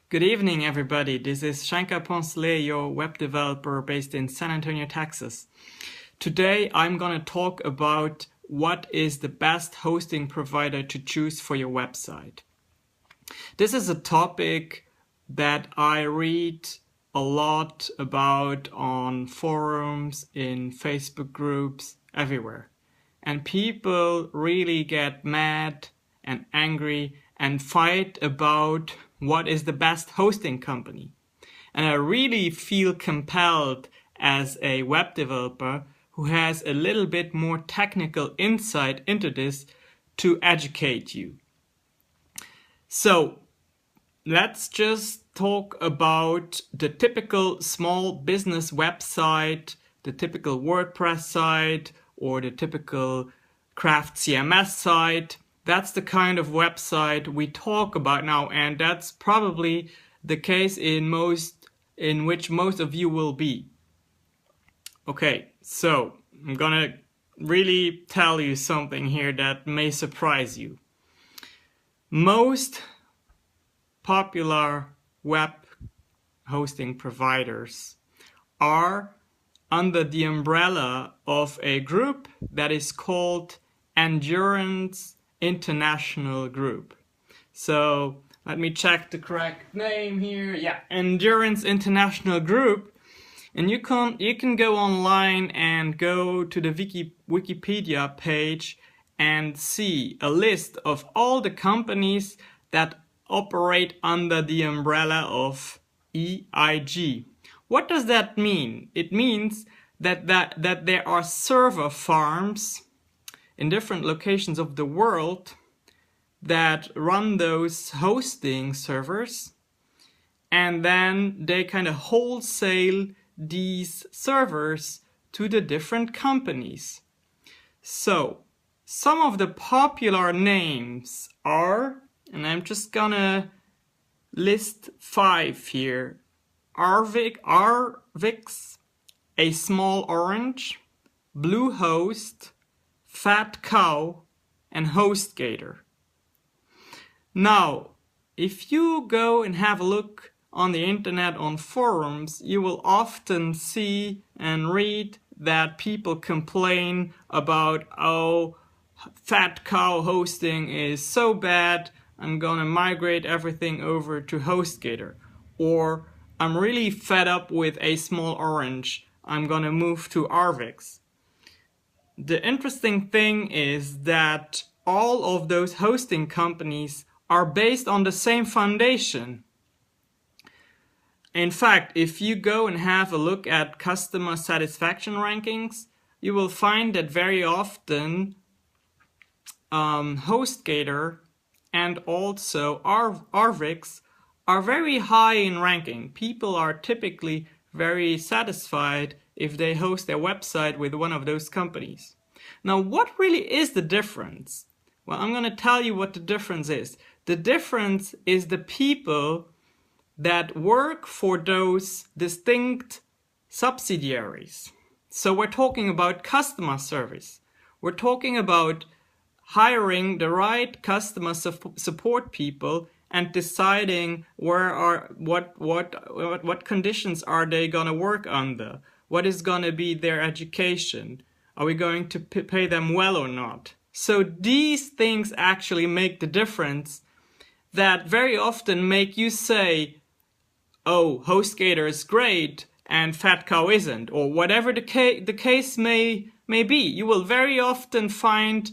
Good evening, everybody. This is Shankar Poncelet, your web developer based in San Antonio, Texas. Today, I'm going to talk about what is the best hosting provider to choose for your website. This is a topic that I read a lot about on forums, in Facebook groups, everywhere. And people really get mad and angry and fight about what is the best hosting company. And I really feel compelled as a web developer who has a little bit more technical insight into this to educate you. So let's just talk about the typical small business website, the typical WordPress site, or the typical craft CMS site. That's the kind of website we talk about now, and that's probably the case in which most of you will be. Okay, so I'm gonna really tell you something here that may surprise you. Most popular web hosting providers are under the umbrella of a group that is called Endurance International Group. So let me check the correct name here. Yeah, Endurance International Group. And you can go online and go to the Wikipedia page and see a list of all the companies that operate under the umbrella of EIG. What does that mean? It means that there are server farms in different locations of the world that run those hosting servers, and then they kind of wholesale these servers to the different companies. So some of the popular names are, and I'm just gonna list 5 here: Arwix, A Small Orange, Bluehost, Fat Cow, and HostGator. Now, if you go and have a look on the internet on forums, you will often see and read that people complain about, oh, Fat Cow hosting is so bad, I'm gonna migrate everything over to HostGator. Or, I'm really fed up with A Small Orange, I'm gonna move to Arwix. The interesting thing is that all of those hosting companies are based on the same foundation. In fact, if you go and have a look at customer satisfaction rankings, you will find that very often HostGator and also Arwix are very high in ranking. People are typically very satisfied if they host their website with one of those companies. Now, what really is the difference? Well, I'm going to tell you what the difference is. The difference is the people that work for those distinct subsidiaries. So we're talking about customer service. We're talking about hiring the right customer support people and deciding what conditions are they gonna work under? What is gonna be their education? Are we going to pay them well or not? So these things actually make the difference that very often make you say, oh, HostGator is great and Fat Cow isn't, or whatever the case may be. You will very often find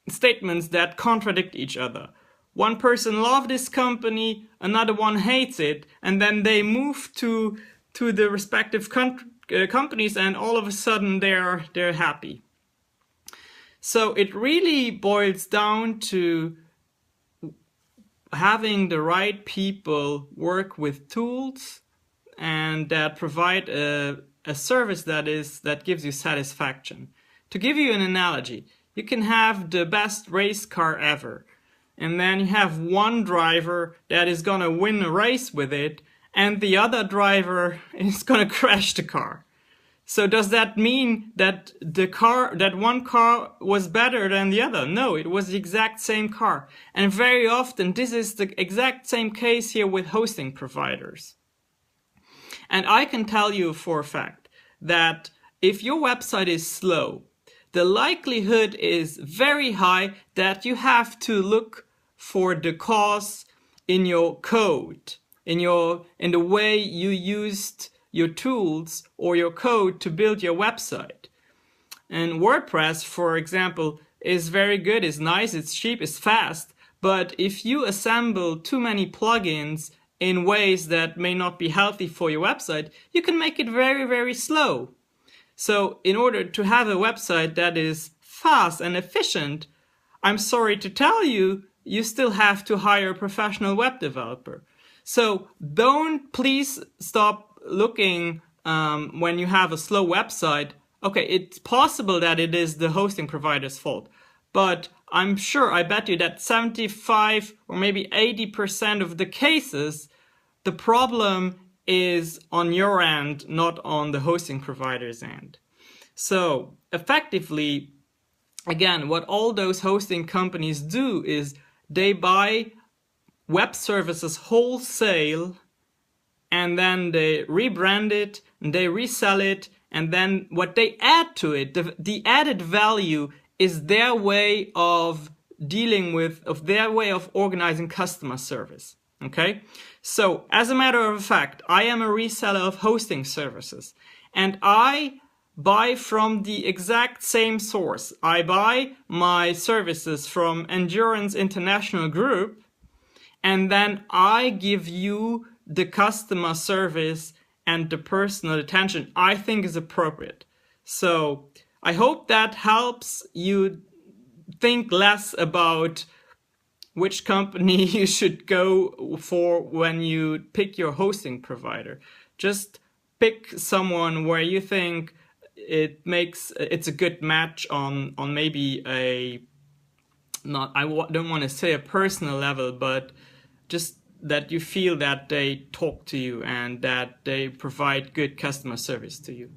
statements that contradict each other. One person loves this company, another one hates it, and then they move to the respective companies, and all of a sudden they're happy. So it really boils down to having the right people work with tools and that provide a service that gives you satisfaction. To give you an analogy, you can have the best race car ever, and then you have one driver that is gonna win a race with it, and the other driver is gonna crash the car. So does that mean that that one car was better than the other? No, it was the exact same car. And very often this is the exact same case here with hosting providers. And I can tell you for a fact that if your website is slow, the likelihood is very high that you have to look for the cause in your code, in the way you used your tools or your code to build your website. And WordPress, for example, is very good, it's nice, it's cheap, it's fast, but if you assemble too many plugins in ways that may not be healthy for your website, you can make it very, very slow. So in order to have a website that is fast and efficient, I'm sorry to tell you, you still have to hire a professional web developer. So please stop looking when you have a slow website. Okay, it's possible that it is the hosting provider's fault, but I bet you that 75 or maybe 80% of the cases, the problem is on your end, not on the hosting provider's end. So effectively, again, what all those hosting companies do is they buy web services wholesale, and then they rebrand it, and they resell it, and then what they add to it, the added value is their way of their way of organizing customer service. Okay? So, as a matter of fact, I am a reseller of hosting services, and I buy from the exact same source. I buy my services from Endurance International Group, and then I give you the customer service and the personal attention I think is appropriate. So I hope that helps you think less about which company you should go for when you pick your hosting provider. Just pick someone where you think it's a good match on maybe I don't want to say a personal level, but just that you feel that they talk to you and that they provide good customer service to you.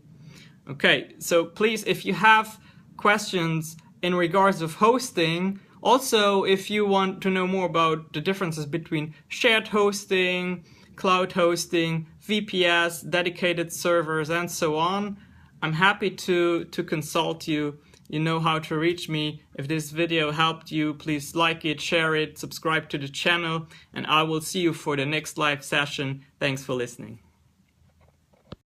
Okay, so please, if you have questions in regards of hosting, also if you want to know more about the differences between shared hosting, cloud hosting, VPS, dedicated servers, and so on, I'm happy to consult you. You know how to reach me. If this video helped you, please like it, share it, subscribe to the channel, and I will see you for the next live session. Thanks for listening.